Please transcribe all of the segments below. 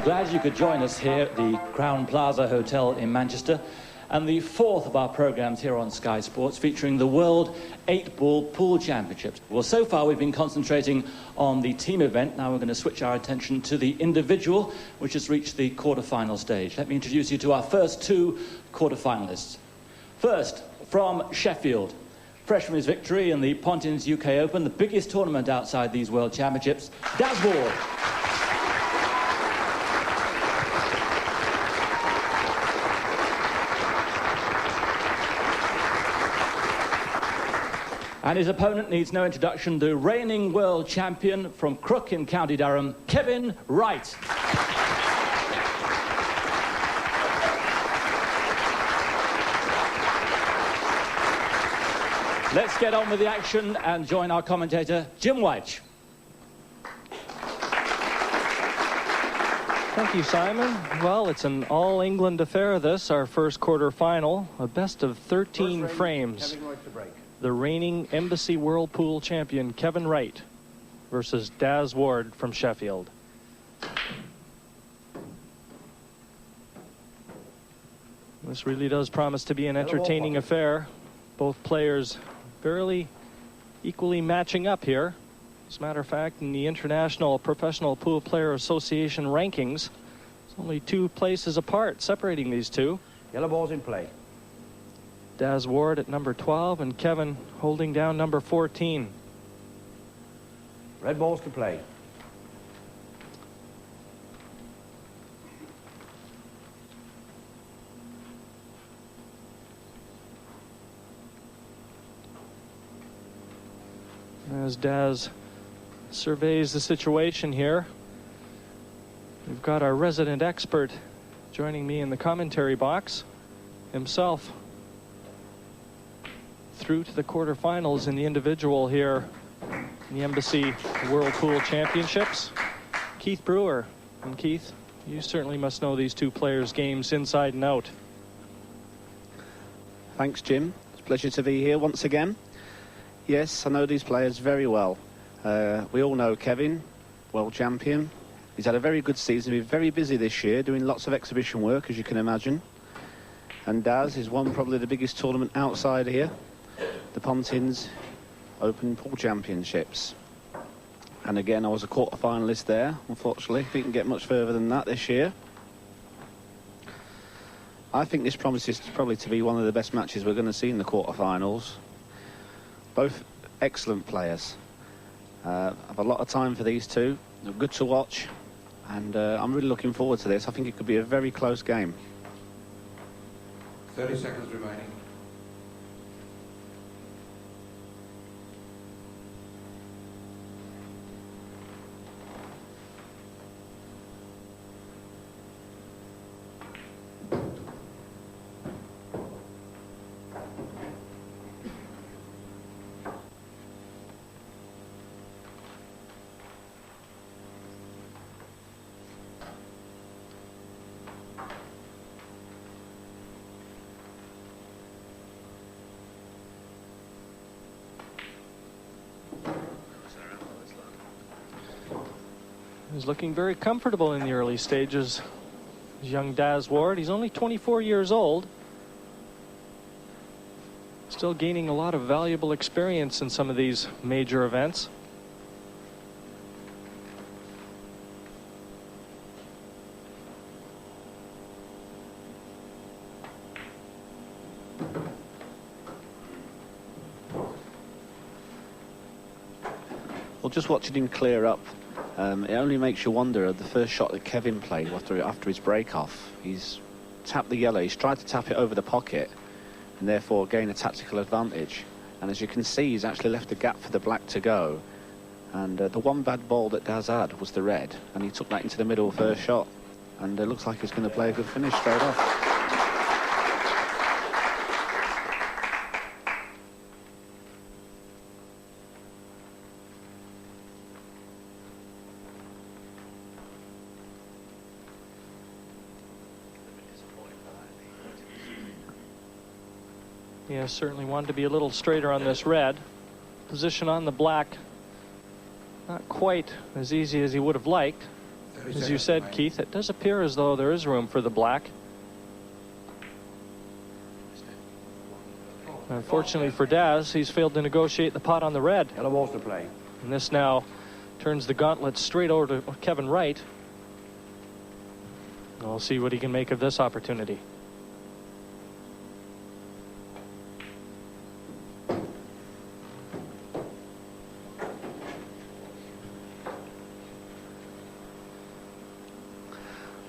Glad you could join us here at the Crowne Plaza Hotel in Manchester, and the fourth of our programmes here on Sky Sports, featuring the World 8-Ball Pool Championships. Well, so far we've been concentrating on the team event. Now we're going to switch our attention to the individual, which has reached the quarter-final stage. Let me introduce you to our first two quarter-finalists. First, from Sheffield, fresh from his victory in the Pontins UK Open, the biggest tournament outside these World Championships, Daz Ward. And his opponent needs no introduction, the reigning world champion from Crook in County Durham, Kevin Wright. Let's get on with the action and join our commentator, Jim White. Thank you, Simon. Well, it's an all-England affair, this, our first quarter-final. A best of 13 frames. The reigning Embassy World Pool champion, Kevin Wright, versus Daz Ward from Sheffield. This really does promise to be an entertaining affair. Both players fairly equally matching up here. As a matter of fact, in the International Professional Pool Player Association rankings, it's only 2 places apart separating these two. Yellow ball's in play. Daz Ward at number 12 and Kevin holding down number 14. Red balls to play. As Daz surveys the situation here, we've got our resident expert joining me in the commentary box, himself through to the quarterfinals in the individual here in the Embassy World Pool Championships, Keith Brewer. And Keith, you certainly must know these two players' games inside and out. Thanks, Jim. It's a pleasure to be here once again. Yes, I know these players very well. We all know Kevin, world champion. He's had a very good season. He's been very busy this year, doing lots of exhibition work, as you can imagine. And Daz has won probably the biggest tournament outside here, the Pontins Open Pool Championships. And again, I was a quarter-finalist there, unfortunately. Didn't get much further than that this year. I think this promises probably to be one of the best matches we're going to see in the quarter-finals. Both excellent players. I have a lot of time for these two. They're good to watch, and I'm really looking forward to this. I think it could be a very close game. 30 seconds remaining. He's looking very comfortable in the early stages. Young Daz Ward, he's only 24 years old. Still gaining a lot of valuable experience in some of these major events. Well, just watching him clear up, it only makes you wonder, the first shot that Kevin played after his break-off, he's tapped the yellow, he's tried to tap it over the pocket and therefore gain a tactical advantage. And as you can see, he's actually left a gap for the black to go. And the one bad ball that Daz had was the red, and he took that into the middle first shot. And it looks like he's going to play a good finish straight off. Yeah, certainly wanted to be a little straighter on this red. Position on the black, not quite as easy as he would have liked. As you said, Keith, it does appear as though there is room for the black. Unfortunately for Daz, he's failed to negotiate the pot on the red. Yellow balls to play. And this now turns the gauntlet straight over to Kevin Wright. We'll see what he can make of this opportunity.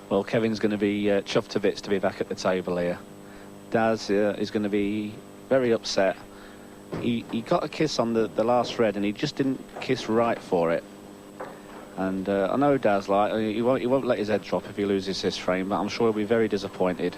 Well, Kevin's going to be chuffed to bits to be back at the table here. Daz is going to be very upset. He got a kiss on the last red and he just didn't kiss right for it. And I know Daz, like, he won't let his head drop if he loses this frame, but I'm sure he'll be very disappointed.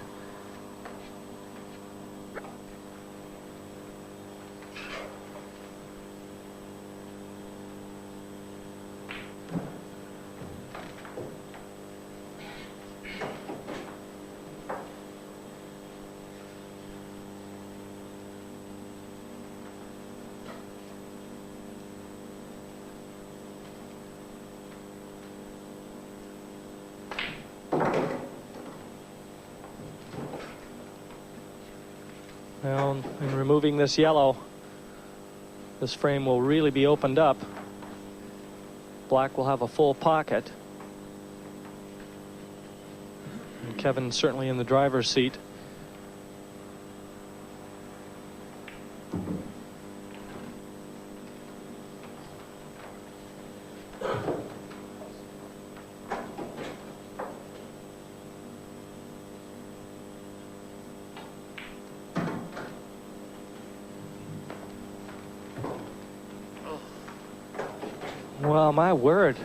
Well, in removing this yellow, this frame will really be opened up. Black will have a full pocket. And Kevin's certainly in the driver's seat. Well, my word.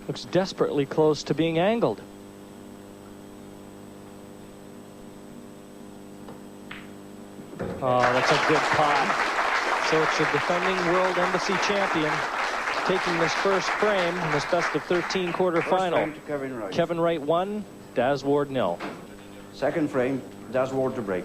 Looks desperately close to being angled. Oh, that's a good pot. So it's the defending World Embassy champion taking this first frame in this best of 13 quarterfinal. Kevin Wright. Kevin Wright 1, Daz Ward 0. Second frame, Daz Ward to break.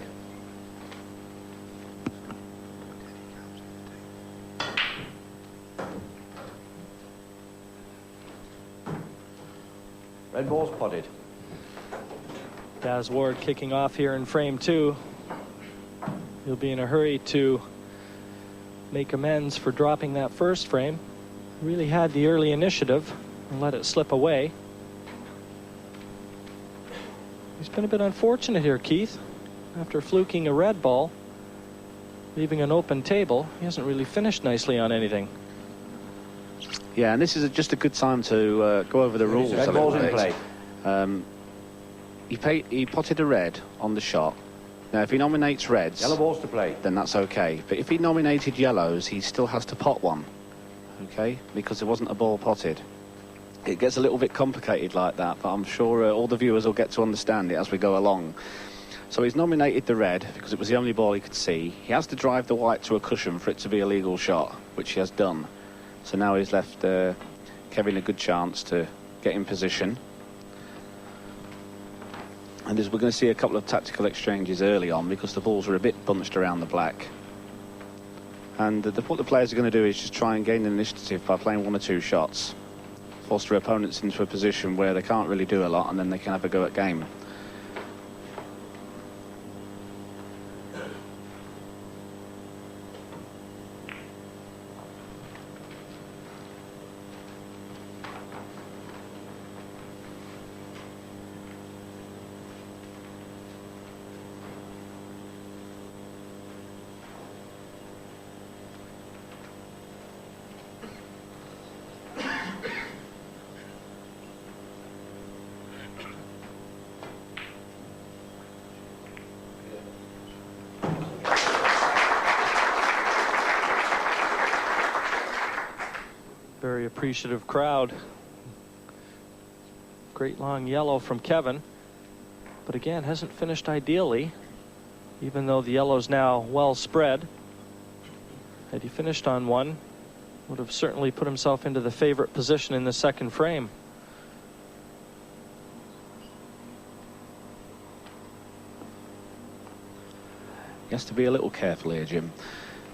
Red ball's potted. Daz Ward kicking off here in frame 2. He'll be in a hurry to make amends for dropping that first frame. Really had the early initiative and let it slip away. He's been a bit unfortunate here, Keith. After fluking a red ball, leaving an open table, he hasn't really finished nicely on anything. Yeah, and this is just a good time to go over the rules. Red ball's in play. He potted a red on the shot. Now, if he nominates reds, Yellow balls to play. then that's okay. But if he nominated yellows, he still has to pot one, okay? Because there wasn't a ball potted. It gets a little bit complicated like that, but I'm sure all the viewers will get to understand it as we go along. So he's nominated the red because it was the only ball he could see. He has to drive the white to a cushion for it to be a legal shot, which he has done. So now he's left Kevin a good chance to get in position. And as we're going to see a couple of tactical exchanges early on because the balls are a bit bunched around the black. And what the players are going to do is just try and gain an initiative by playing one or two shots. Force their opponents into a position where they can't really do a lot and then they can have a go at game. Very appreciative crowd. Great long yellow from Kevin. But again, hasn't finished ideally, even though the yellow's now well spread. Had he finished on one, would have certainly put himself into the favorite position in the second frame. He has to be a little careful here, Jim,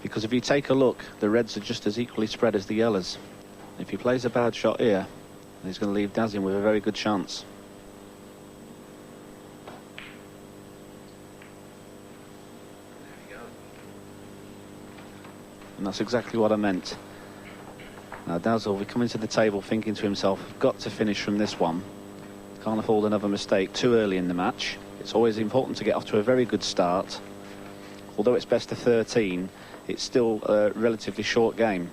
because if you take a look, the reds are just as equally spread as the yellows. If he plays a bad shot here, And he's going to leave Daz in with a very good chance. And that's exactly what I meant. Now Daz will be coming to the table thinking to himself, I've got to finish from this one. Can't afford another mistake too early in the match. It's always important to get off to a very good start. Although it's best of 13, it's still a relatively short game.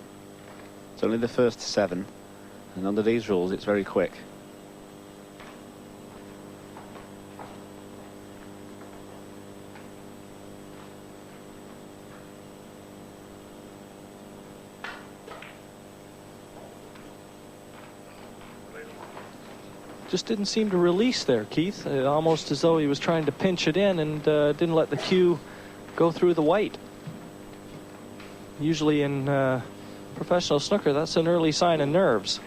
It's only the first to 7, and under these rules it's very quick. Just didn't seem to release there, Keith. Almost as though he was trying to pinch it in and didn't let the cue go through the white. Usually in professional snooker, that's an early sign of nerves.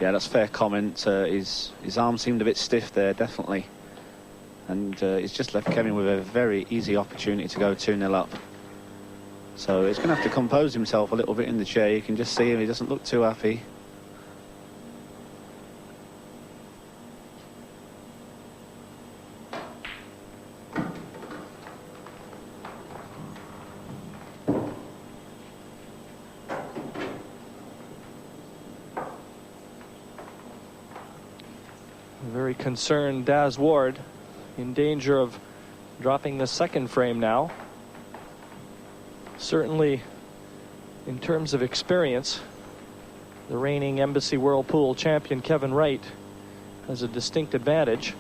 Yeah, that's fair comment. His arm seemed a bit stiff there, definitely. And he's just left Kevin with a very easy opportunity to go 2-0 up. So he's going to have to compose himself a little bit in the chair. You can just see him, he doesn't look too happy. Very concerned Daz Ward, in danger of dropping the second frame now. Certainly, in terms of experience, the reigning Embassy World Pool champion Kevin Wright has a distinct advantage.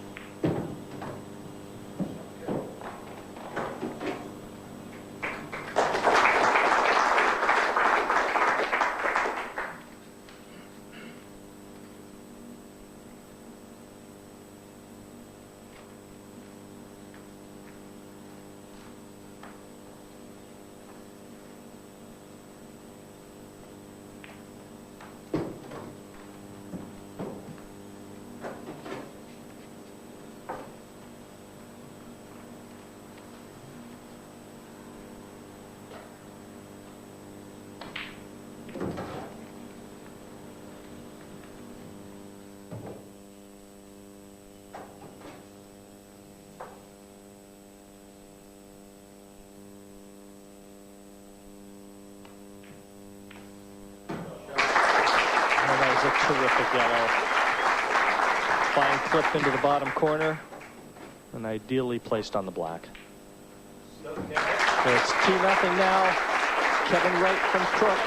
Terrific yellow. Fine clip into the bottom corner and ideally placed on the black. So it's 2-0 now. Kevin Wright from Crook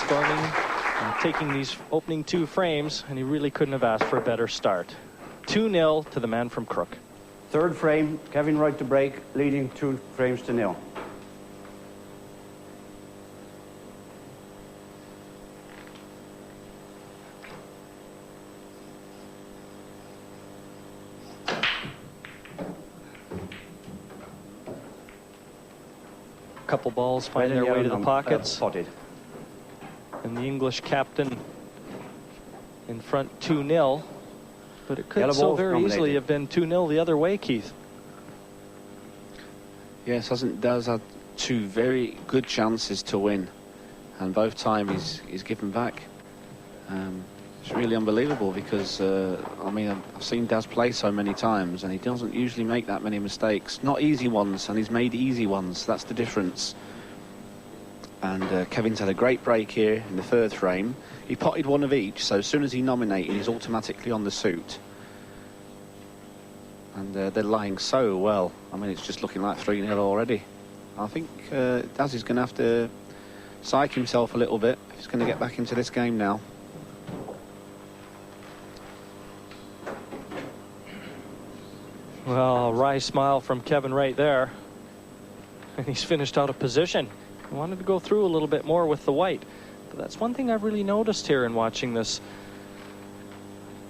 storming and taking these opening 2 frames, and he really couldn't have asked for a better start. 2-0 to the man from Crook. Third frame, Kevin Wright to break, leading 2 frames to 0. Couple balls find their way to the pockets. Potted. And the English captain in front 2-0. But it could so very easily have been 2-0 the other way, Keith. Yes, hasn't Daz had 2 very good chances to win, and both times he's given back. It's really unbelievable because I mean, I've seen Daz play so many times and he doesn't usually make that many mistakes. Not easy ones, and he's made easy ones. That's the difference. And Kevin's had a great break here in the 3rd frame. He potted 1 of each, so as soon as he nominated, he's automatically on the suit. And they're lying so well. I mean, it's just looking like 3-0 already. I think Daz is going to have to psych himself a little bit if he's going to get back into this game now. Well, a wry smile from Kevin Wright there. And he's finished out of position. He wanted to go through a little bit more with the white. But that's one thing I've really noticed here in watching this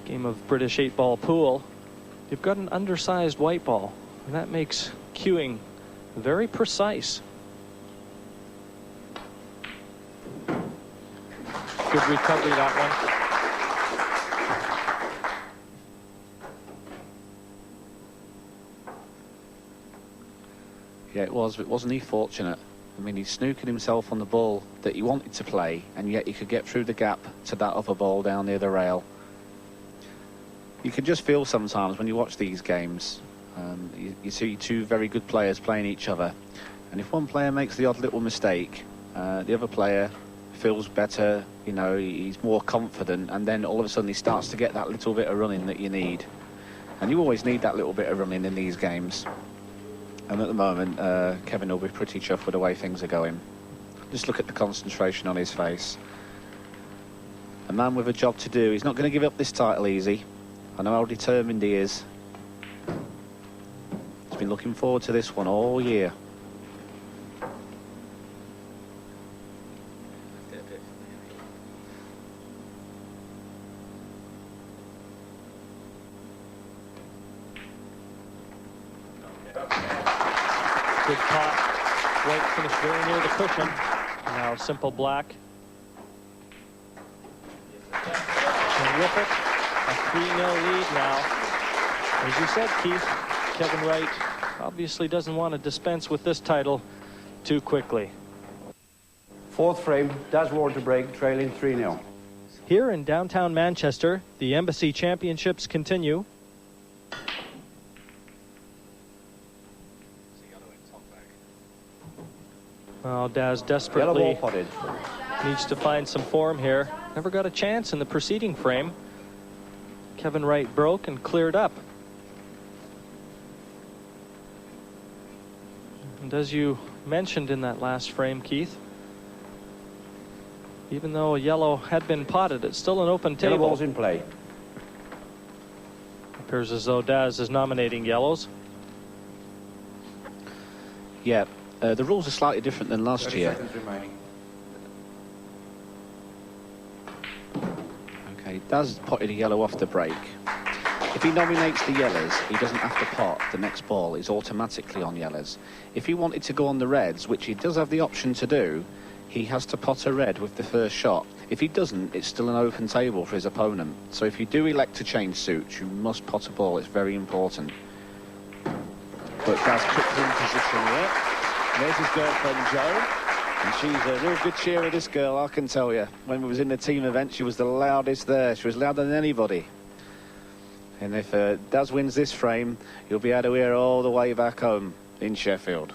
game of British 8-ball pool. You've got an undersized white ball, and that makes cueing very precise. Good recovery, that one. Yeah, it was. But wasn't he fortunate? I mean, he's snooking himself on the ball that he wanted to play, and yet he could get through the gap to that other ball down near the rail. You can just feel sometimes when you watch these games, you see two very good players playing each other, and if one player makes the odd little mistake, the other player feels better, you know, he's more confident, and then all of a sudden he starts to get that little bit of running that you need. And you always need that little bit of running in these games. And at the moment, Kevin will be pretty chuffed with the way things are going. Just look at the concentration on his face. A man with a job to do. He's not going to give up this title easy. I know how determined he is. He's been looking forward to this one all year. Good pot. White finished very near the cushion. Now simple black. Terrific. A 3-0 lead now. As you said, Keith, Kevin Wright obviously doesn't want to dispense with this title too quickly. Fourth frame, Daz Ward to break, trailing 3-0. Here in downtown Manchester, the Embassy Championships continue. Well, Daz desperately needs to find some form here. Never got a chance in the preceding frame. Kevin Wright broke and cleared up. And as you mentioned in that last frame, Keith, even though a yellow had been potted, it's still an open table. Yellow ball's in play. Appears as though Daz is nominating yellows. Yeah. The rules are slightly different than last year. Okay, Daz potted a yellow off the break. If he nominates the yellows, he doesn't have to pot. The next ball is automatically on yellows. If he wanted to go on the reds, which he does have the option to do, he has to pot a red with the first shot. If he doesn't, it's still an open table for his opponent. So if you do elect to change suits, you must pot a ball. It's very important. But Daz puts in position here. There's his girlfriend, Jo, and she's a real good cheerer, this girl, I can tell you. When we was in the team event, she was the loudest there. She was louder than anybody. And if Daz wins this frame, you'll be able to hear her all the way back home in Sheffield.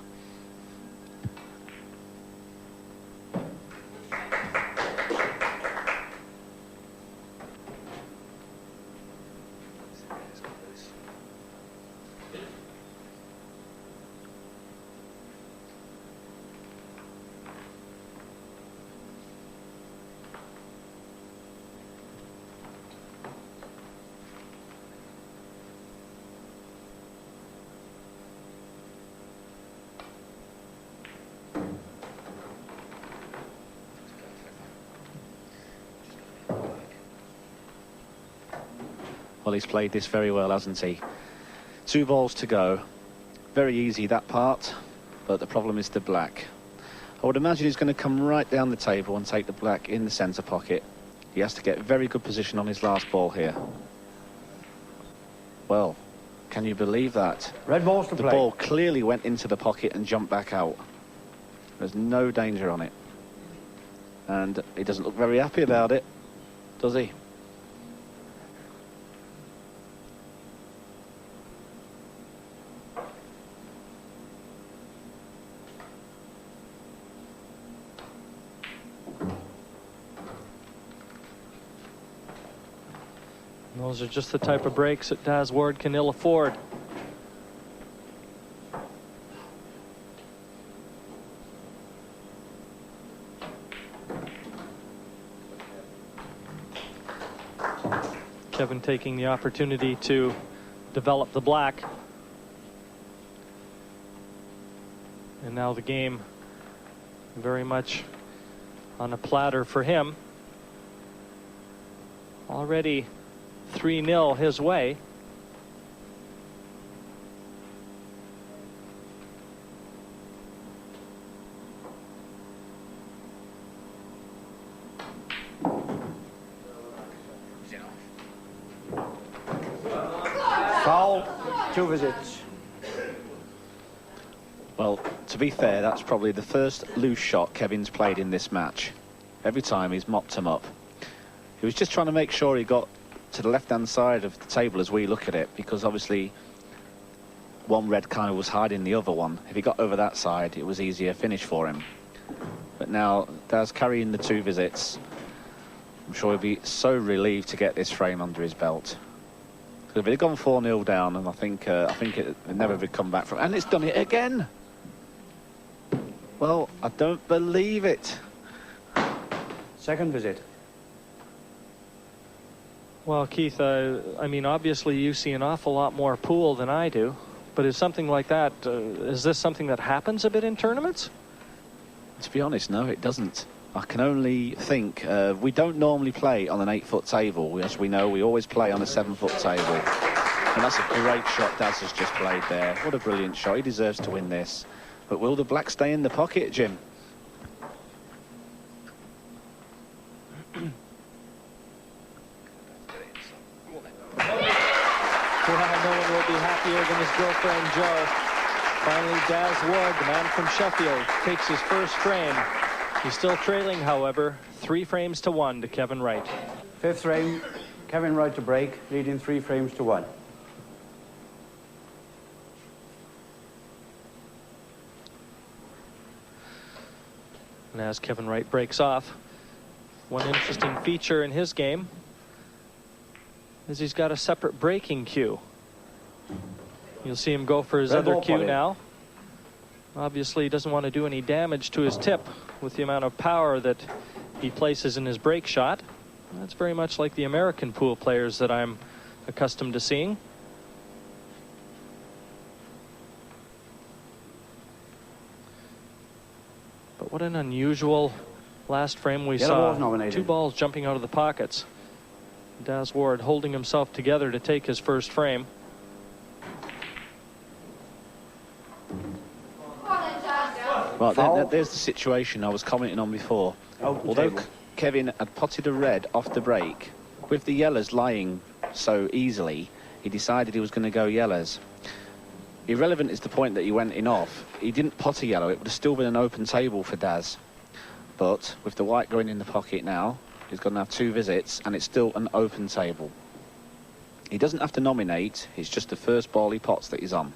Well, he's played this very well, hasn't he? 2 balls to go. Very easy, that part, but the problem is the black. I would imagine he's going to come right down the table and take the black in the centre pocket. He has to get very good position on his last ball here. Well, can you believe that? Red balls to play. The ball clearly went into the pocket and jumped back out. There's no danger on it. And he doesn't look very happy about it, does he? Those are just the type of breaks that Daz Ward can ill afford. Kevin taking the opportunity to develop the black. And now the game very much on a platter for him. Already 3-0 his way. Foul, 2 visits. Well, to be fair, that's probably the first loose shot Kevin's played in this match. Every time he's mopped him up. He was just trying to make sure he got to the left-hand side of the table as we look at it, because obviously one red kind of was hiding the other one. If he got over that side, it was easier finish for him. But now Daz carrying the 2 visits. I'm sure he'll be so relieved to get this frame under his belt. If it had gone 4-0 down, and I think it never would come back from, and it's done it again. Well, I don't believe it. Second visit. Well, Keith, I mean, obviously you see an awful lot more pool than I do, but is something like that, is this something that happens a bit in tournaments? To be honest, no, it doesn't. I can only think, we don't normally play on an 8-foot table. As we know, we always play on a 7-foot table. And that's a great shot Daz has just played there. What a brilliant shot. He deserves to win this. But will the black stay in the pocket, Jim? No one will be happier than his girlfriend, Joe. Finally, Daz Ward, the man from Sheffield, takes his first frame. He's still trailing, however, 3 frames to 1 to Kevin Wright. 5th frame, Kevin Wright to break, leading 3 frames to 1. And as Kevin Wright breaks off, one interesting feature in his game is he's got a separate breaking cue. You'll see him go for his other cue now. Obviously, he doesn't want to do any damage to his tip with the amount of power that he places in his break shot. That's very much like the American pool players that I'm accustomed to seeing. But what an unusual last frame we saw. 2 balls jumping out of the pockets. Daz Ward holding himself together to take his first frame. Right, there's the situation I was commenting on before. Although Kevin had potted a red off the break, with the yellows lying so easily, he decided he was going to go yellows. Irrelevant is the point that he went in off. He didn't pot a yellow. It would have still been an open table for Daz. But with the white going in the pocket now, he's going to have 2 visits, and it's still an open table. He doesn't have to nominate. It's just the first ball he pots that he's on.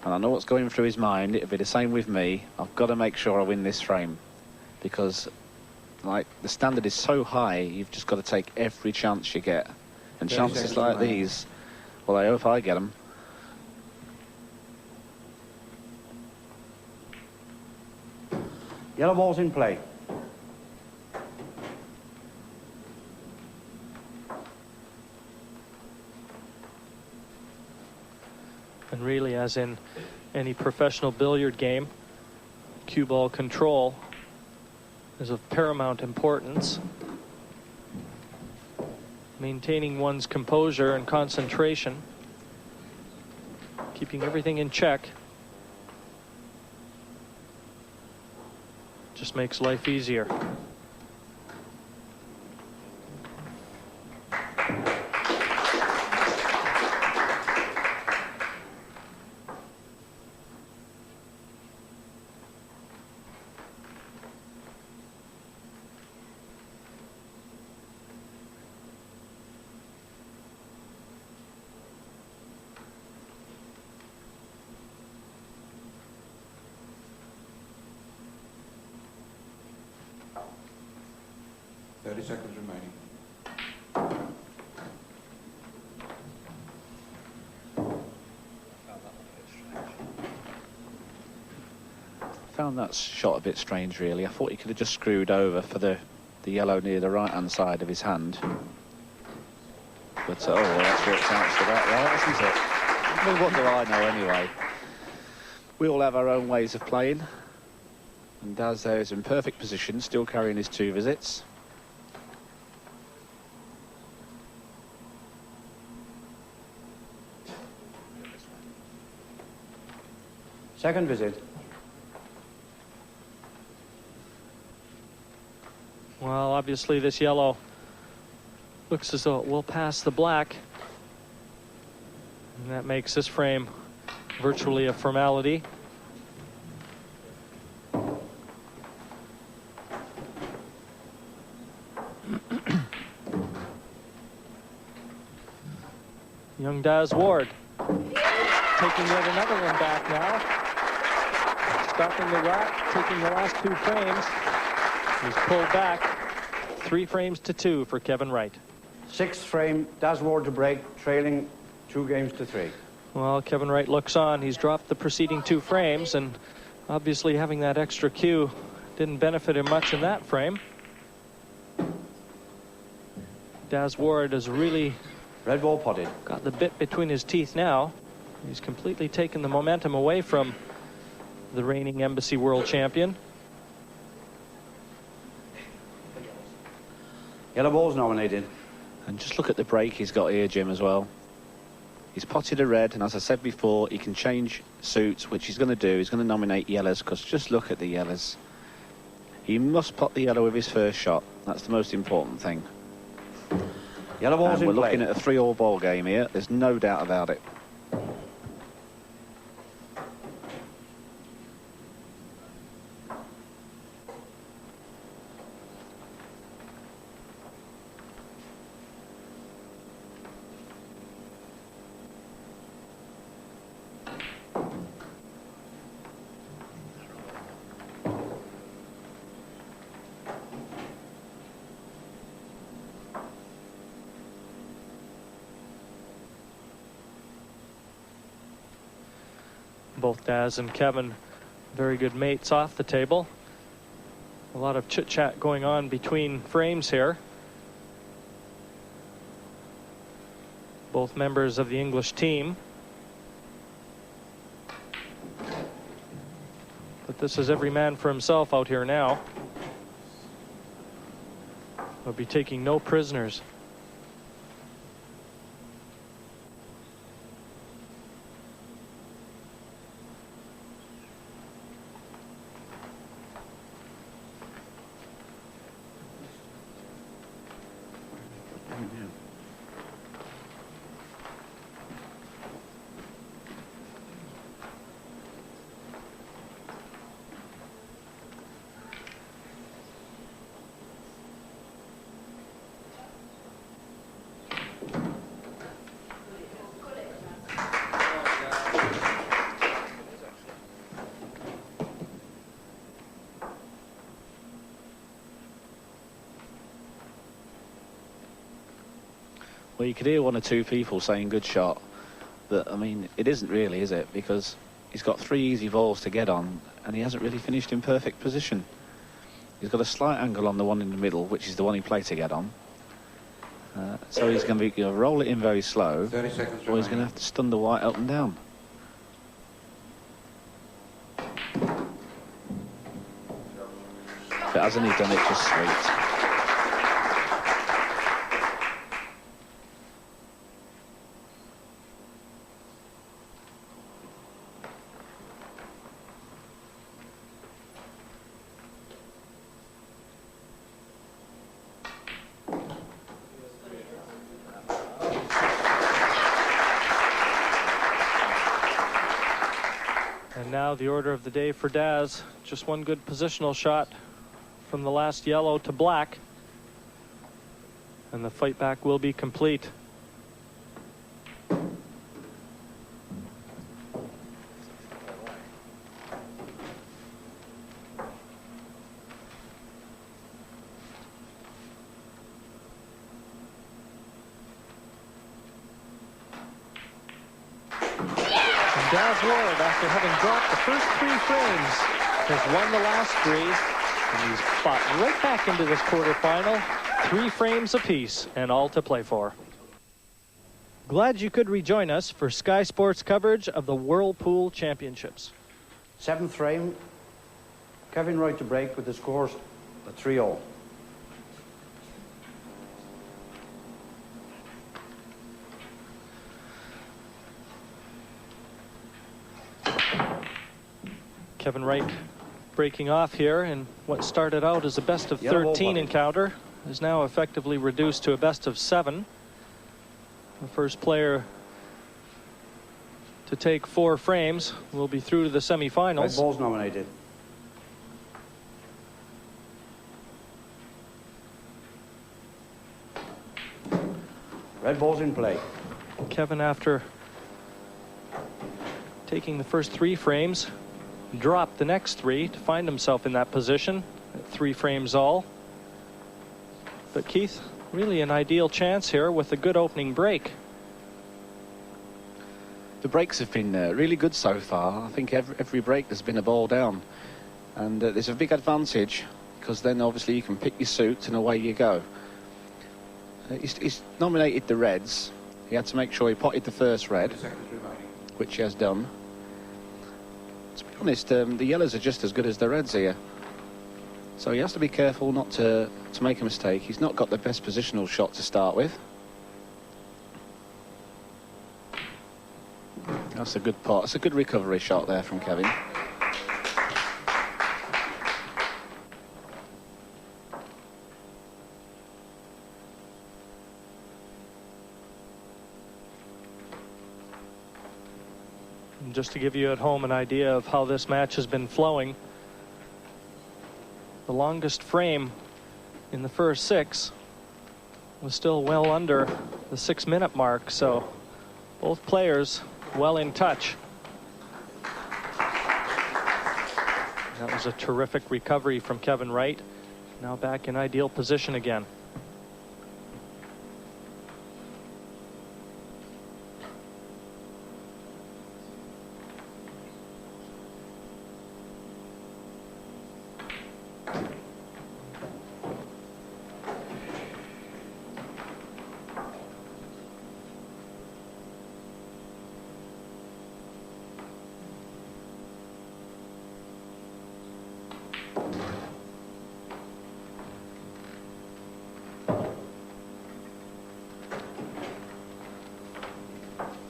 And I know what's going through his mind. It'll be the same with me. I've got to make sure I win this frame, because like the standard is so high, you've just got to take every chance you get. And chances like these, well, I hope I get them. Yellow ball's in play. And really, as in any professional billiard game, cue ball control is of paramount importance. Maintaining one's composure and concentration, keeping everything in check, just makes life easier. Seconds remaining. Found that shot a bit strange, really. I thought he could have just screwed over for the yellow near the right-hand side of his hand. But, oh, well, that's worked out to that, right, isn't it? I mean, what do I know, anyway? We all have our own ways of playing. And Daz there is in perfect position, still carrying his 2 visits. Second visit. Well, obviously this yellow looks as though it will pass the black. And that makes this frame virtually a formality. Young Daz Ward taking yet another one back now. Stopping the rack, taking the last 2 frames. He's pulled back 3 frames to 2 for Kevin Wright. 6th frame, Daz Ward to break, trailing 2 games to 3. Well, Kevin Wright looks on. He's dropped the preceding 2 frames, and obviously having that extra cue didn't benefit him much in that frame. Daz Ward has really Red ball potted. got the bit between his teeth now. He's completely taken the momentum away from the reigning Embassy World Champion. Yellow ball's nominated. And just look at the break he's got here, Jim, as well. He's potted a red, and as I said before, he can change suits, which he's going to do. He's going to nominate yellows, because just look at the yellows. He must pot the yellow with his first shot. That's the most important thing. Yellow ball's And in we're play. looking at a 3-all ball game here. There's no doubt about it. Both Daz and Kevin, very good mates off the table. A lot of chit-chat going on between frames here. Both members of the English team. But this is every man for himself out here now. We'll be taking no prisoners. Well, you could hear 1 or 2 people saying good shot, but I mean, it isn't really, is it? Because he's got 3 easy balls to get on, and he hasn't really finished in perfect position. He's got a slight angle on the one in the middle, which is the one he played to get on. So he's going to roll it in very slow, 30 seconds or he's going to have to stun the white up and down. But hasn't he done it just sweet? And now the order of the day for Daz. Just 1 good positional shot from the last yellow to black. And the fight back will be complete. Daz Ward, after having dropped the first 3 frames, has won the last 3, and he's fought right back into this quarterfinal. 3 frames apiece, and all to play for. Glad you could rejoin us for Sky Sports coverage of the Whirlpool Championships. 7th frame, Kevin Wright to break with the scores at 3-all. Kevin Wright breaking off here, and what started out as a best of 13 encounter is now effectively reduced to a best of 7. The first player to take 4 frames will be through to the Red semi-finals. ball's nominated. Red ball's in play. Kevin, after taking the first 3 frames, dropped the next 3 to find himself in that position at 3 frames all. But Keith, really an ideal chance here with a good opening break. The breaks have been really good so far. I think every break there's been a ball down, and there's a big advantage because then obviously you can pick your suit and away you go. He's nominated the reds. He had to make sure he potted the first red, which he has done. To be honest, the yellows are just as good as the reds here, so he has to be careful not to make a mistake. He's not got the best positional shot to start with. That's a good pot. It's a good recovery shot there from Kevin. And just to give you at home an idea of how this match has been flowing, the longest frame in the first 6 was still well under the 6-minute mark, so both players well in touch. That was a terrific recovery from Kevin Wright. Now back in ideal position again.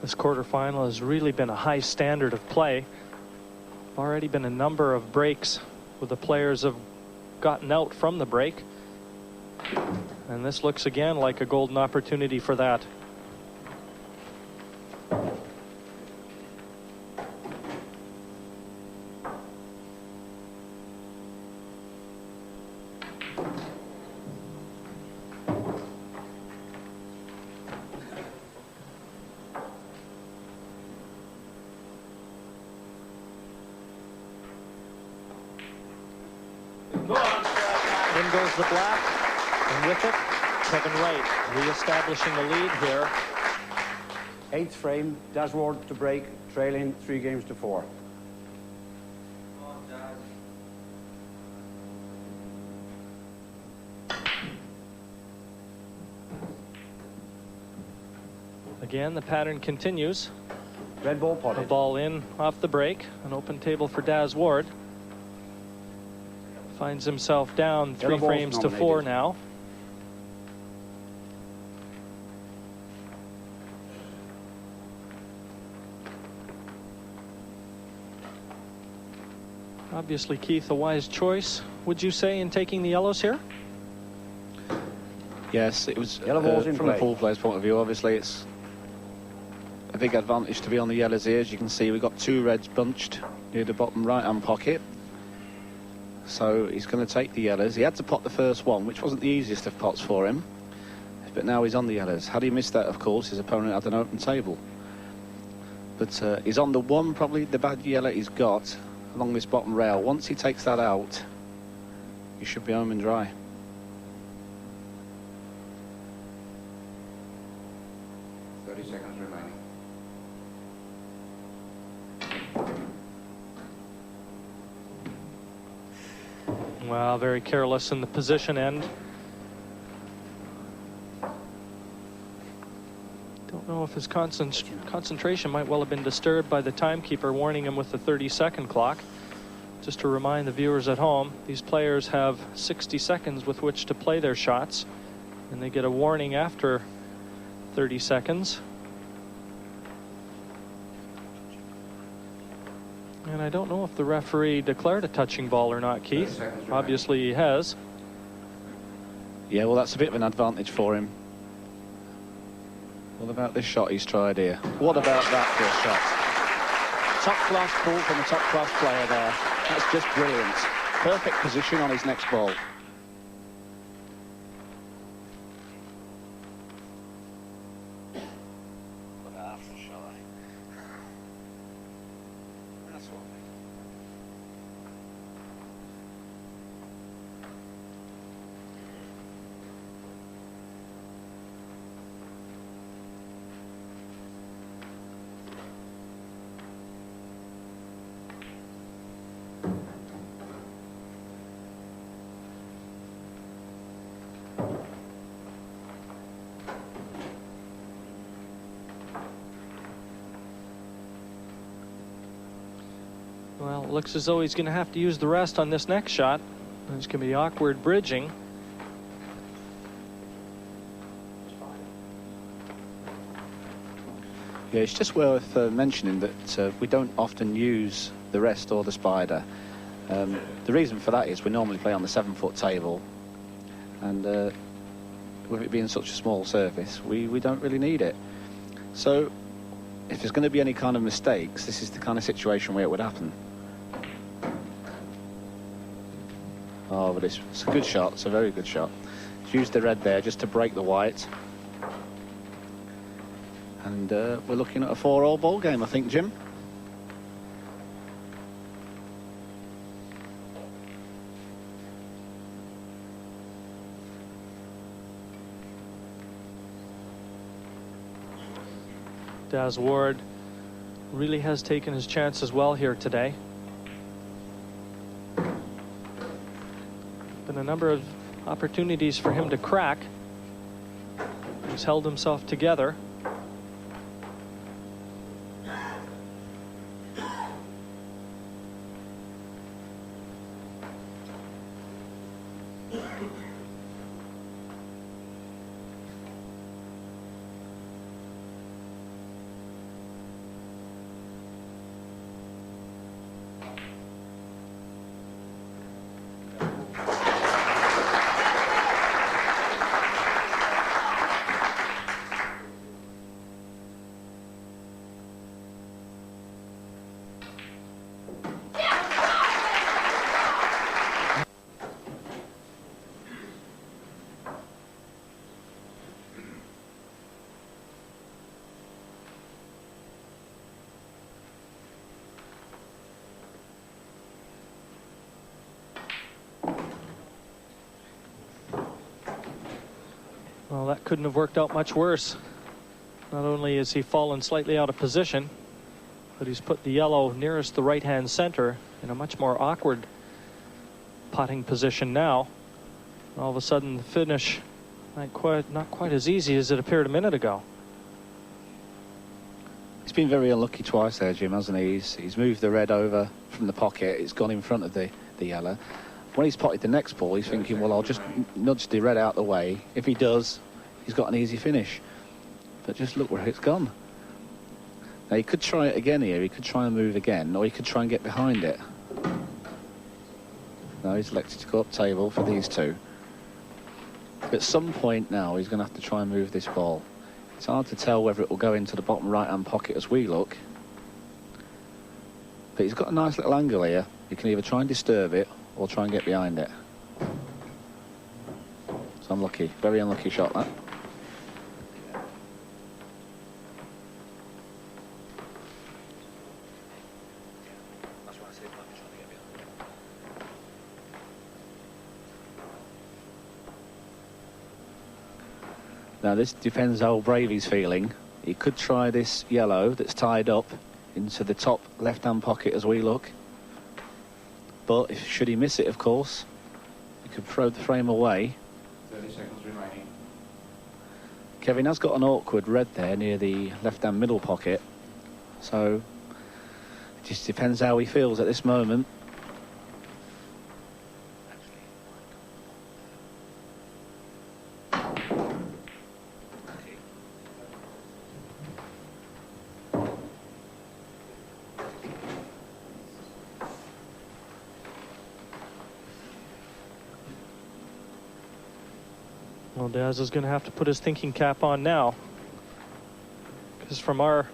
This quarterfinal has really been a high standard of play. Already been a number of breaks where the players have gotten out from the break. And this looks again like a golden opportunity for that. In goes the black, and with it, Kevin Wright re-establishing the lead here. 8th frame, Daz Ward to break, trailing 3 games to 4. Again, the pattern continues. Red ball The potted. ball in off the break, an open table for Daz Ward. Finds himself down 3 Yellow ball's frames to 4 nominated. now. Obviously, Keith, a wise choice, would you say, in taking the yellows here? Yes, it was Yellow ball's in from the play. pool player's point of view. Obviously, it's a big advantage to be on the yellows here. As you can see, we've got 2 reds bunched near the bottom right-hand pocket. So he's going to take the yellows. He had to pot the first one, which wasn't the easiest of pots for him. But now he's on the yellows. Had he missed that, of course, his opponent had an open table. But he's on the one, probably the bad yellow he's got along this bottom rail. Once he takes that out, he should be home and dry. Seconds remaining. Well, very careless in the position end. Don't know if his concentration might well have been disturbed by the timekeeper warning him with the 30-second clock. Just to remind the viewers at home, these players have 60 seconds with which to play their shots, and they get a warning after 30 seconds. And I don't know if the referee declared a touching ball or not, Keith. Obviously he has. Yeah, well, that's a bit of an advantage for him. What about this shot he's tried here? What about that for a shot? top-class pull from a top-class player there. That's just brilliant. Perfect position on his next ball. Well, it looks as though he's going to have to use the rest on this next shot. There's going to be awkward bridging. Yeah, it's just worth mentioning that we don't often use the rest or the spider. The reason for that is we normally play on the 7-foot table, and with it being such a small surface, we don't really need it. So if there's going to be any kind of mistakes, this is the kind of situation where it would happen. Oh, but it's a good shot. It's a very good shot. He's used the red there just to break the white. And we're looking at a 4-all ball game, I think, Jim. Daz Ward really has taken his chances well here today. Been a number of opportunities for him to crack. He's held himself together. Well, that couldn't have worked out much worse. Not only has he fallen slightly out of position, but he's put the yellow nearest the right-hand center in a much more awkward putting position now. All of a sudden, the finish not quite as easy as it appeared a minute ago. He's been very unlucky twice there, Jim, hasn't he? He's moved the red over from the pocket. It's gone in front of the yellow. When he's potted the next ball, he's thinking, well, I'll just nudge the red out the way. If he does, he's got an easy finish. But just look where it's gone. Now, he could try it again here. He could try and move again, or he could try and get behind it. No, he's elected to go up table for these two. At some point now, he's going to have to try and move this ball. It's hard to tell whether it will go into the bottom right-hand pocket as we look. But he's got a nice little angle here. He can either try and disturb it or try and get behind it. So unlucky, very unlucky shot that. Now this depends how brave he's feeling. He could try this yellow that's tied up into the top left-hand pocket as we look. But should he miss it, of course, he could throw the frame away. 30 seconds remaining. Kevin has got an awkward red there near the left-hand middle pocket. So it just depends how he feels at this moment. Well, Daz is going to have to put his thinking cap on now, because from our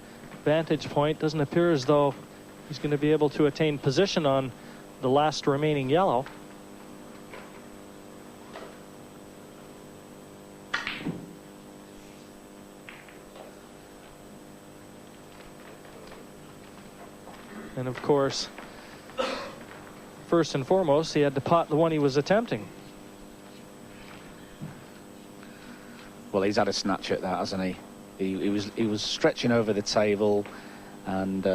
vantage point, it doesn't appear as though he's going to be able to attain position on the last remaining yellow. And of course, first and foremost, he had to pot the one he was attempting. Well, he's had a snatch at that, hasn't he? He was stretching over the table, and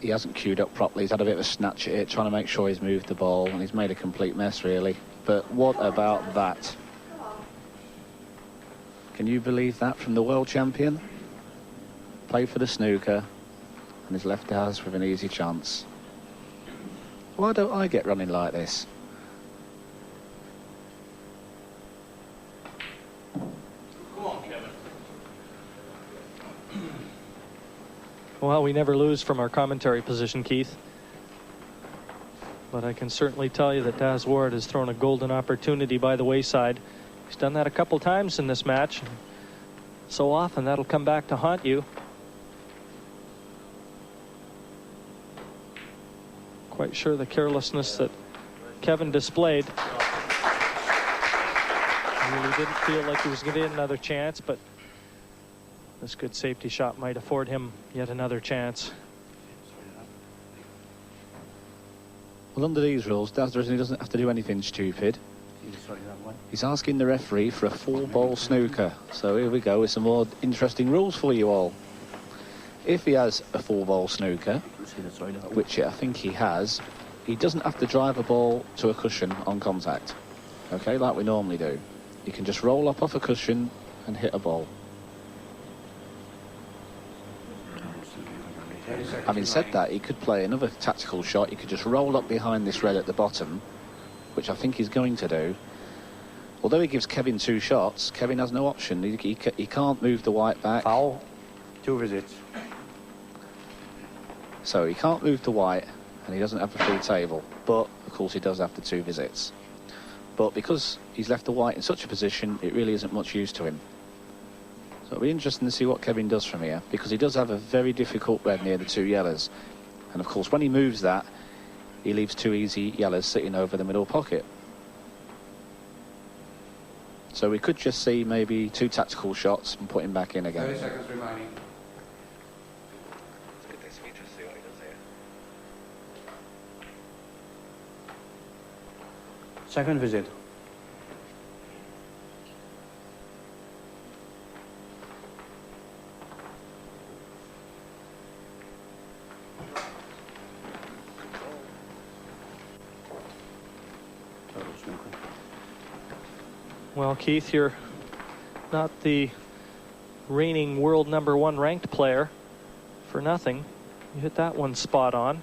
he hasn't queued up properly. He's had a bit of a snatch at it, trying to make sure he's moved the ball, and he's made a complete mess, really. But what about that? Can you believe that from the world champion? Played for the snooker, and he's left us with an easy chance. Why don't I get running like this? Well, we never lose from our commentary position, Keith. But I can certainly tell you that Daz Ward has thrown a golden opportunity by the wayside. He's done that a couple times in this match. So often that'll come back to haunt you. Quite sure the carelessness that Kevin displayed. He really didn't feel like he was going to get another chance, but this good safety shot might afford him yet another chance. Well, under these rules, Daz doesn't have to do anything stupid. He's asking the referee for a 4-ball snooker. So here we go with some more interesting rules for you all. If he has a 4-ball snooker, which I think he has, he doesn't have to drive a ball to a cushion on contact. Okay, like we normally do. He can just roll up off a cushion and hit a ball. Having said that, he could play another tactical shot. He could just roll up behind this red at the bottom, which I think he's going to do. Although he gives Kevin 2 shots, Kevin has no option. He can't move the white back. Foul, 2 visits. So he can't move the white, and he doesn't have a full table. But, of course, he does after 2 visits. But because he's left the white in such a position, it really isn't much use to him. So it'll be interesting to see what Kevin does from here, because he does have a very difficult red near the 2 yellows. And, of course, when he moves that, he leaves 2 easy yellows sitting over the middle pocket. So we could just see maybe 2 tactical shots and put him back in again. 30 seconds remaining. Second visit. Well, Keith, you're not the reigning world #1 ranked player for nothing. You hit that one spot on.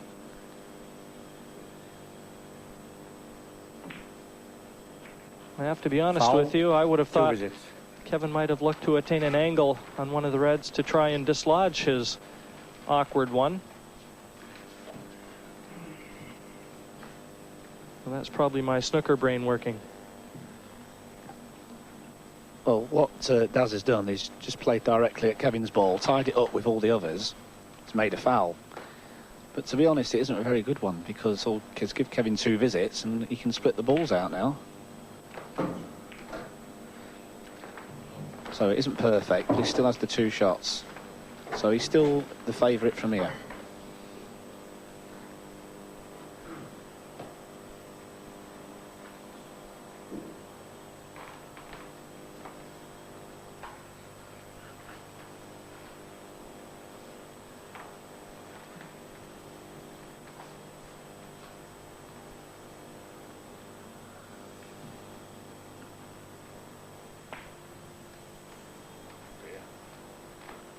I have to be honest with you, I would have thought Kevin might have looked to attain an angle on one of the reds to try and dislodge his awkward one. Well, that's probably my snooker brain working. Well, what Daz has done is just played directly at Kevin's ball, tied it up with all the others. It's made a foul. But to be honest, it isn't a very good one, because all kids give Kevin 2 visits and he can split the balls out now. So it isn't perfect, but he still has the 2 shots. So he's still the favourite from here.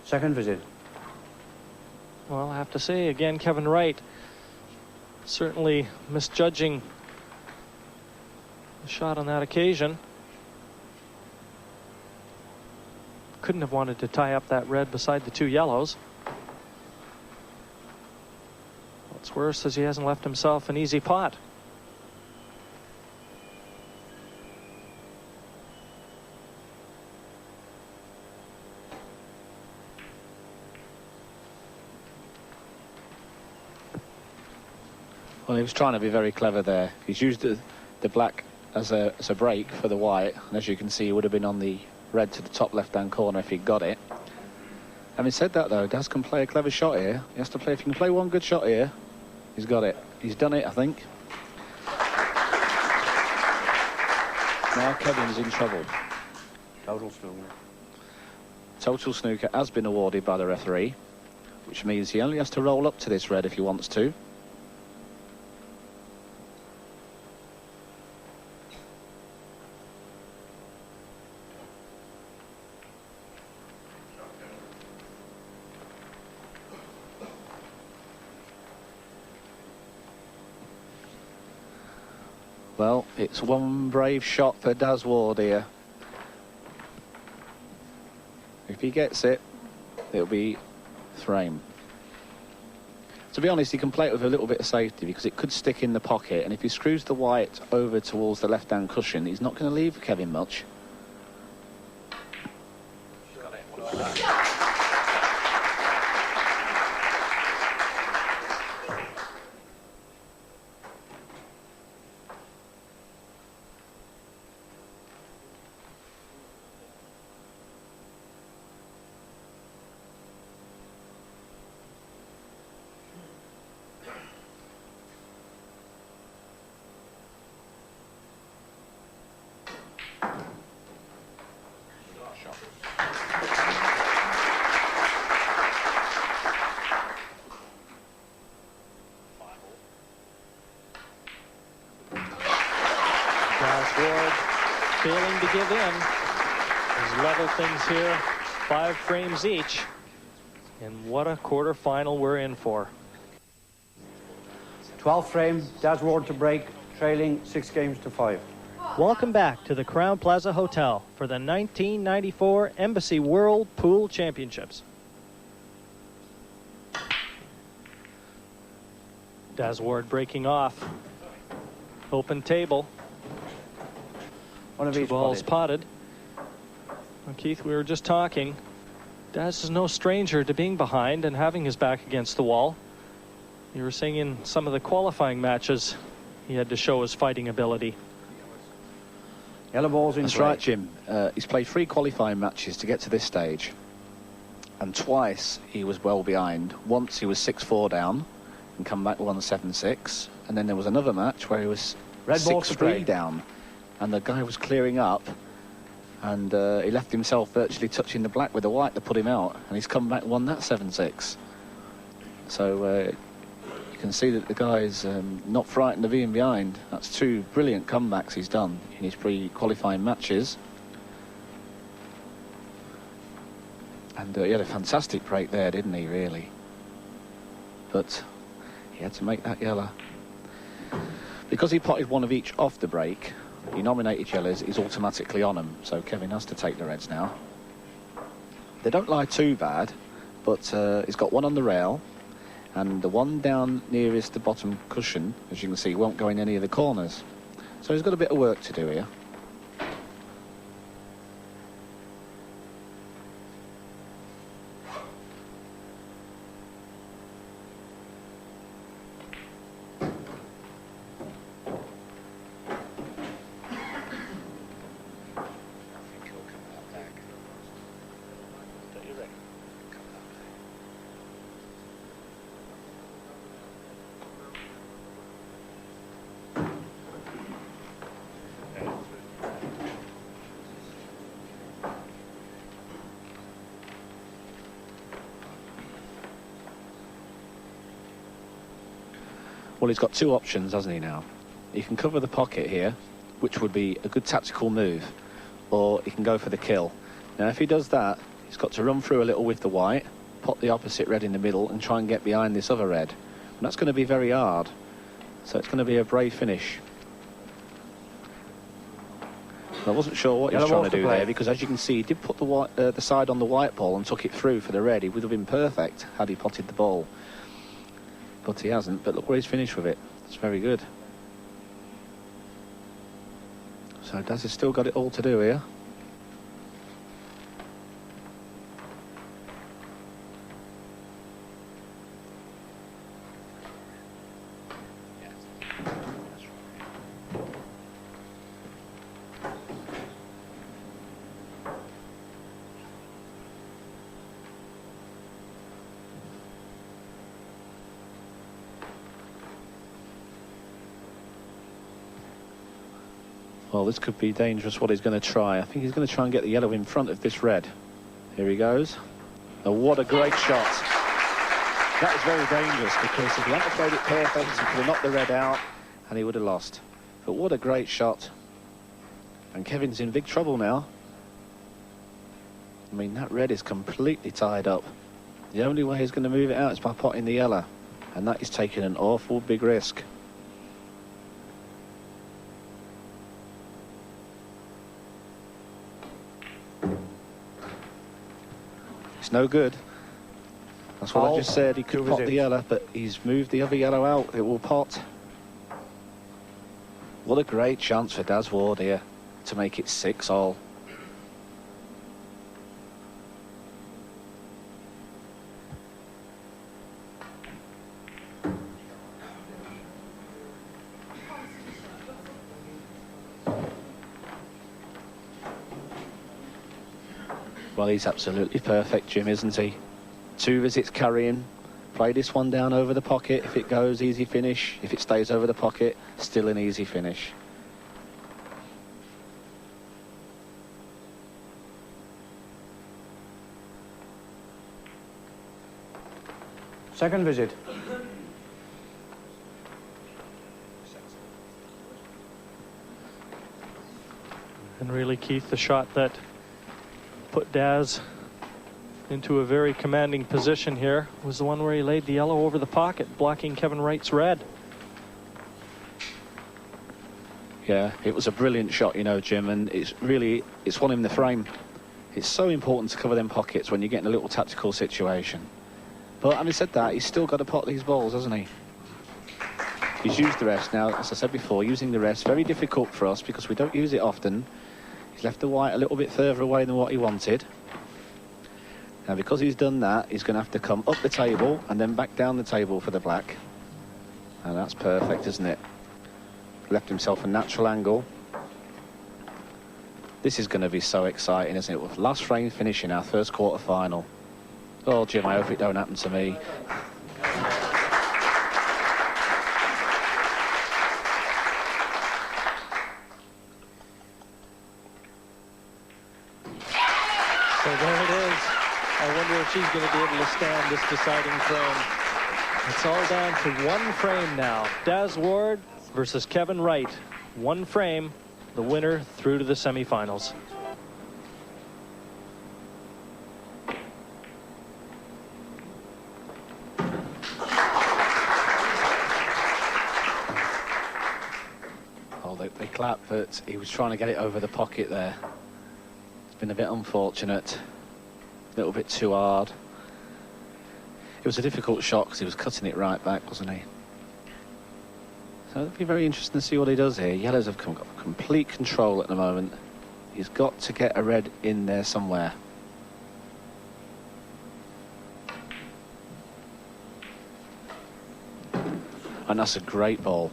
Second visit. Well, I have to say again, Kevin Wright certainly misjudging the shot on that occasion. Couldn't have wanted to tie up that red beside the 2 yellows. What's worse is he hasn't left himself an easy pot. Well, he was trying to be very clever there. He's used the black as a break for the white, and as you can see, he would have been on the red to the top left-hand corner if he'd got it. Having said that, though, Daz can play a clever shot here. He has to play. If he can play one good shot here, he's got it. He's done it, I think. Now Kevin's in trouble. Total snooker. Total snooker has been awarded by the referee, which means he only has to roll up to this red if he wants to. Well, it's one brave shot for Daz Ward here. If he gets it, it'll be frame. To be honest, he can play it with a little bit of safety because it could stick in the pocket, and if he screws the white over towards the left-hand cushion, he's not going to leave Kevin much. Ward failing to give in. He's leveled things here, 5 frames each. And what a quarter-final we're in for. 12th frame, Daz Ward to break, trailing 6 games to 5. Welcome back to the Crown Plaza Hotel for the 1994 Embassy World Pool Championships. Daz Ward breaking off. Open table. One of 2 each balls potted. Well, Keith, we were just talking. Daz is no stranger to being behind and having his back against the wall. You were saying in some of the qualifying matches he had to show his fighting ability. Yellow balls in That's play. right, Jim. He's played 3 qualifying matches to get to this stage, and twice he was well behind. Once he was 6-4 down and come back 1-7-6, and then there was another match where he was Red ball to 6-3 play. down, and the guy was clearing up, and he left himself virtually touching the black with the white to put him out, and he's come back, won that 7-6. So you can see that the guy's not frightened of being behind. That's 2 brilliant comebacks he's done in his pre-qualifying matches. And he had a fantastic break there, didn't he, really? But he had to make that yellow. Because he potted one of each off the break, he nominated yellows, he's automatically on them. So Kevin has to take the reds now. They don't lie too bad, but he's got one on the rail, and the one down nearest the bottom cushion, as you can see, won't go in any of the corners. So he's got a bit of work to do here. Well, he's got 2 options, hasn't he, now? He can cover the pocket here, which would be a good tactical move, or he can go for the kill. Now, if he does that, he's got to run through a little with the white, pop the opposite red in the middle, and try and get behind this other red. And that's going to be very hard. So it's going to be a brave finish. I wasn't sure what he was trying to do there, because as you can see, he did put the white, the side on the white ball and took it through for the red. He would have been perfect had he potted the ball. But he hasn't. But look where he's finished with it. It's very good. So Daz has still got it all to do here. Well, this could be dangerous what he's going to try. I think he's going to try and get the yellow in front of this red. Here he goes. Oh, what a great shot. That was very dangerous because if he hadn't played it perfect, he could have knocked the red out and he would have lost. But what a great shot. And Kevin's in big trouble now. I mean, that red is completely tied up. The only way he's going to move it out is by potting the yellow. And that is taking an awful big risk. It's no good. That's what I just said. He could pot the yellow, but he's moved the other yellow out. It will pot. What a great chance for Daz Ward here to make it 6-all. Well, he's absolutely perfect, Jim, isn't he? 2 visits carrying. Play this one down over the pocket. If it goes, easy finish. If it stays over the pocket, still an easy finish. Second visit. And really, Keith, the shot that put Daz into a very commanding position here was the one where he laid the yellow over the pocket, blocking Kevin Wright's red. Yeah, it was a brilliant shot, you know, Jim, and it's won him the frame. It's so important to cover them pockets when you get in a little tactical situation. But having said that, he's still got to pot these balls, hasn't he? He's used the rest. Now, as I said before, using the rest, very difficult for us because we don't use it often. He's left the white a little bit further away than what he wanted. Now, because he's done that, he's going to have to come up the table and then back down the table for the black. And that's perfect, isn't it? Left himself a natural angle. This is going to be so exciting, isn't it? With last frame finishing our first quarter final. Oh, Jim, I hope it don't happen to me. So there it is. I wonder if she's going to be able to stand this deciding frame. It's all down to 1 frame now. Daz Ward versus Kevin Wright. 1 frame, the winner through to the semifinals. Oh, they clap, but he was trying to get it over the pocket there. It's been a bit unfortunate. A little bit too hard. It was a difficult shot because he was cutting it right back, wasn't he? So it'll be very interesting to see what he does here. Yellows have got complete control at the moment. He's got to get a red in there somewhere. And that's a great ball.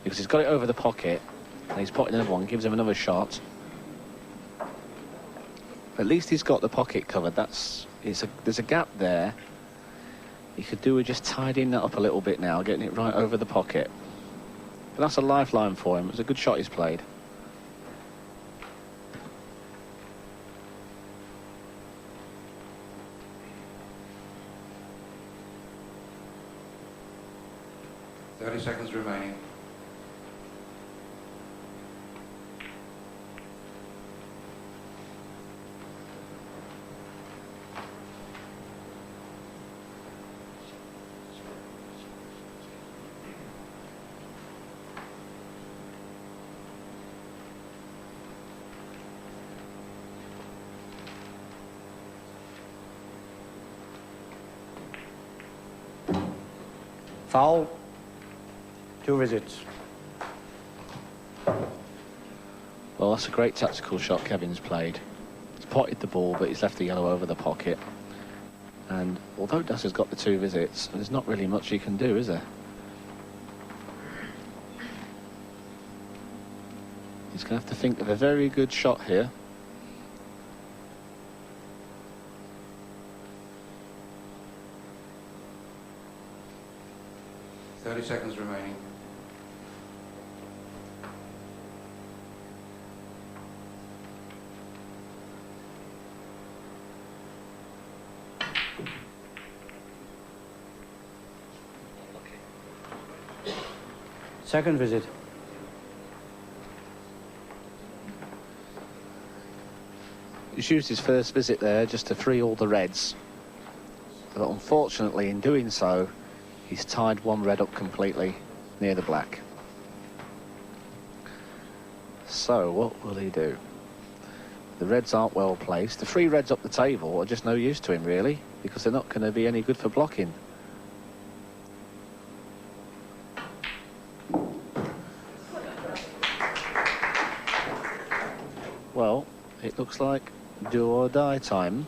Because he's got it over the pocket. And he's potting another one, gives him another shot. At least he's got the pocket covered. There's a gap there. He could do with just tidying that up a little bit now, getting it right over the pocket. But that's a lifeline for him. It was a good shot he's played. Seconds remaining. Foul. 2 visits. Well, that's a great tactical shot Kevin's played. He's potted the ball, but he's left the yellow over the pocket. And although Daz has got the 2 visits, there's not really much he can do, is there? He's going to have to think of a very good shot here. Seconds remaining. Second visit. He's used his first visit there just to free all the reds. But unfortunately, in doing so, he's tied one red up completely near the black. So, what will he do? The reds aren't well placed. The three reds up the table are just no use to him, really, because they're not going to be any good for blocking. Well, it looks like do or die time.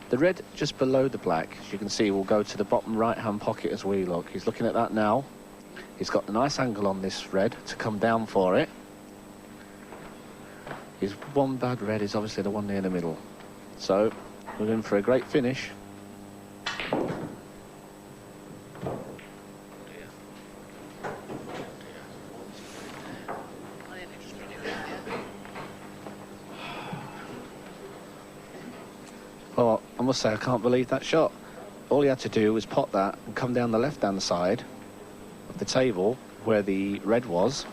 The red just below the black, as you can see, will go to the bottom right-hand pocket as we look. He's looking at that now. He's got a nice angle on this red to come down for it. His one bad red is obviously the one near the middle. So, we're in for a great finish. Oh, I must say, I can't believe that shot. All he had to do was pot that and come down the left-hand side of the table where the red was.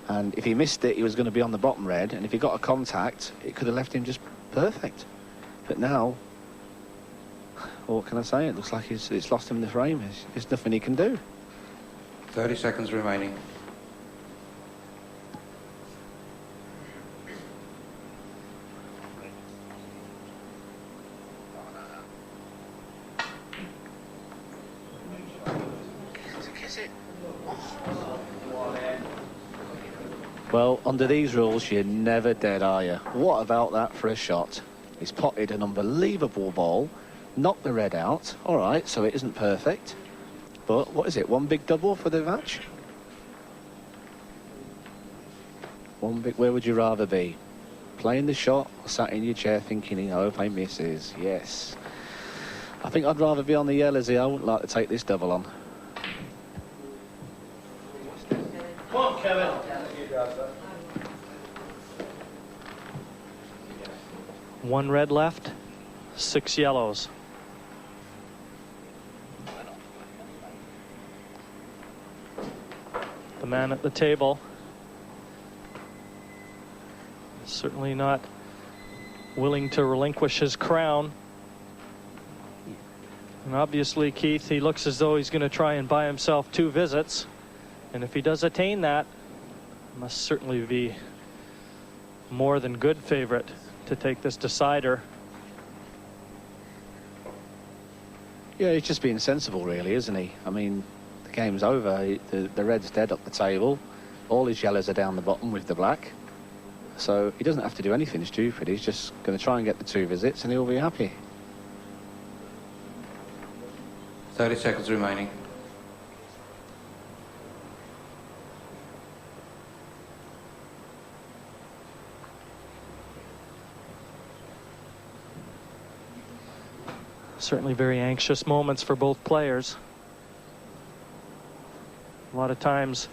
And if he missed it, he was going to be on the bottom red. And if he got a contact, it could have left him just perfect. But now, what can I say? It looks like it's lost him in the frame. There's nothing he can do. 30 seconds remaining. Well, under these rules, you're never dead, are you? What about that for a shot? He's potted an unbelievable ball, knocked the red out. All right, so it isn't perfect. But what is it, one big double for the match? One big, where would you rather be? Playing the shot or sat in your chair thinking, oh, if I misses, yes. I think I'd rather be on the yellows here. I wouldn't like to take this double on. Come on, Kevin. One red left, 6 yellows. The man at the table certainly not willing to relinquish his crown. And obviously, Keith, he looks as though he's going to try and buy himself 2 visits. And if he does attain that, must certainly be more than good favorite to take this decider. Yeah, he's just being sensible, really, isn't he? I mean, the game's over. The red's dead up the table. All his yellows are down the bottom with the black. So he doesn't have to do anything stupid. He's just going to try and get the 2 visits and he'll be happy. 30 seconds remaining. Certainly very anxious moments for both players. A lot of times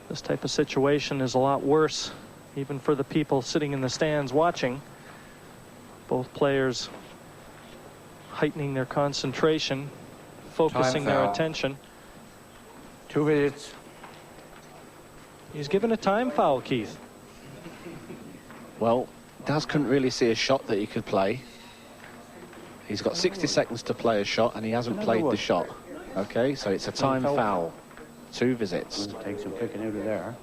this type of situation is a lot worse, even for the people sitting in the stands watching. Both players heightening their concentration, focusing their attention. 2 visits. He's given a time foul, Keith. Well, Daz couldn't really see a shot that he could play. He's got 60 seconds to play a shot and he hasn't played the shot. Okay, so it's a time foul. 2 visits. Take some picking out of there.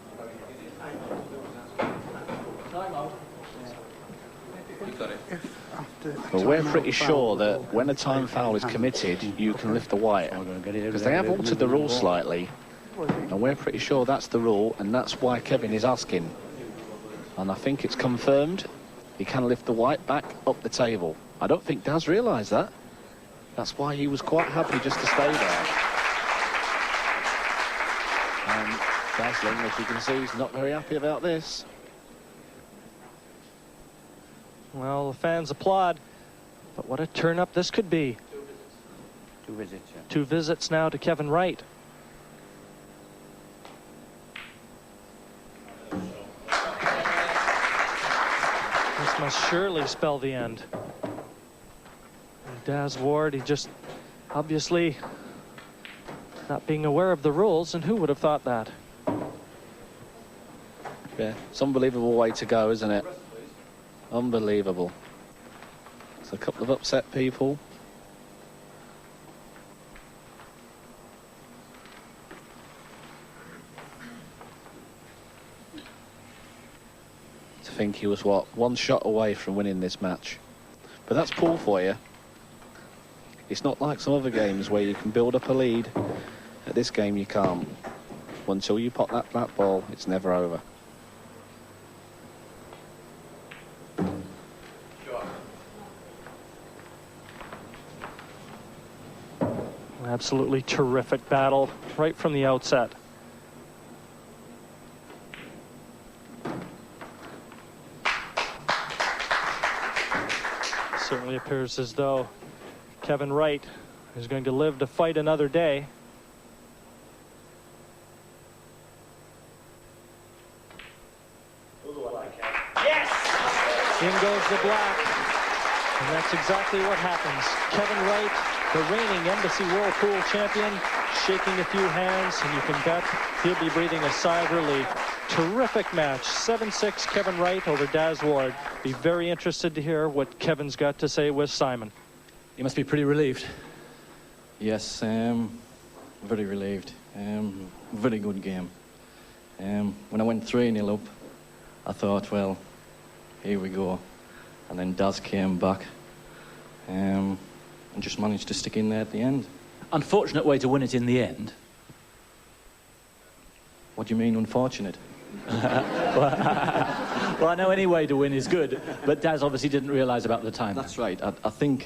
But we're pretty sure that when a time foul is committed, you can lift the white. Because they have altered the rule slightly. And we're pretty sure that's the rule, and that's why Kevin is asking. And I think it's confirmed. He can lift the white back up the table. I don't think Daz realised that. That's why he was quite happy just to stay there. And Dazzling, as you can see, is not very happy about this. Well, the fans applaud, but what a turn-up this could be. 2 visits, yeah. 2 visits now to Kevin Wright. This must surely spell the end. Daz Ward, he just obviously not being aware of the rules, and who would have thought that? Yeah, it's an unbelievable way to go, isn't it? Unbelievable. It's a couple of upset people. To think he was, what, one shot away from winning this match. But that's pool for you. It's not like some other games where you can build up a lead. At this game, you can't. Until you pot that black ball, it's never over. Absolutely terrific battle right from the outset. Certainly appears as though Kevin Wright is going to live to fight another day. In goes the black, and that's exactly what happens. Kevin Wright, the reigning Embassy World Pool champion, shaking a few hands, and you can bet he'll be breathing a sigh of relief. Terrific match, 7-6 Kevin Wright over Daz Ward. Be very interested to hear what Kevin's got to say with Simon. You must be pretty relieved. Yes, very relieved. Very good game. When I went 3-0 up, I thought, well, here we go. And then Daz came back and just managed to stick in there at the end. Unfortunate way to win it in the end. What do you mean, unfortunate? Well, I know any way to win is good, but Daz obviously didn't realise about the time. That's right. I think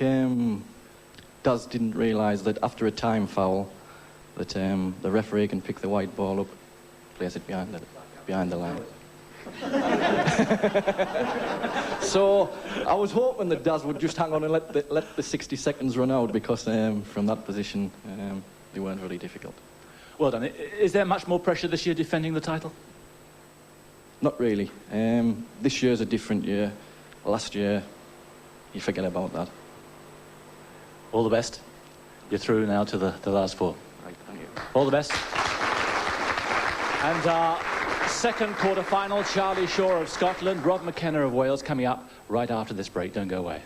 Daz didn't realise that after a time foul, that the referee can pick the white ball up, place it behind the line. So I was hoping that Daz would just hang on and let the 60 seconds run out, because from that position they weren't really difficult. Well done. Is there much more pressure this year defending the title? Not really. This year's a different year. Last year, you forget about that. All the best. You're through now to the last four. Right, thank you. All the best. And our second quarter-final, Charlie Shaw of Scotland, Rob McKenna of Wales, coming up right after this break. Don't go away.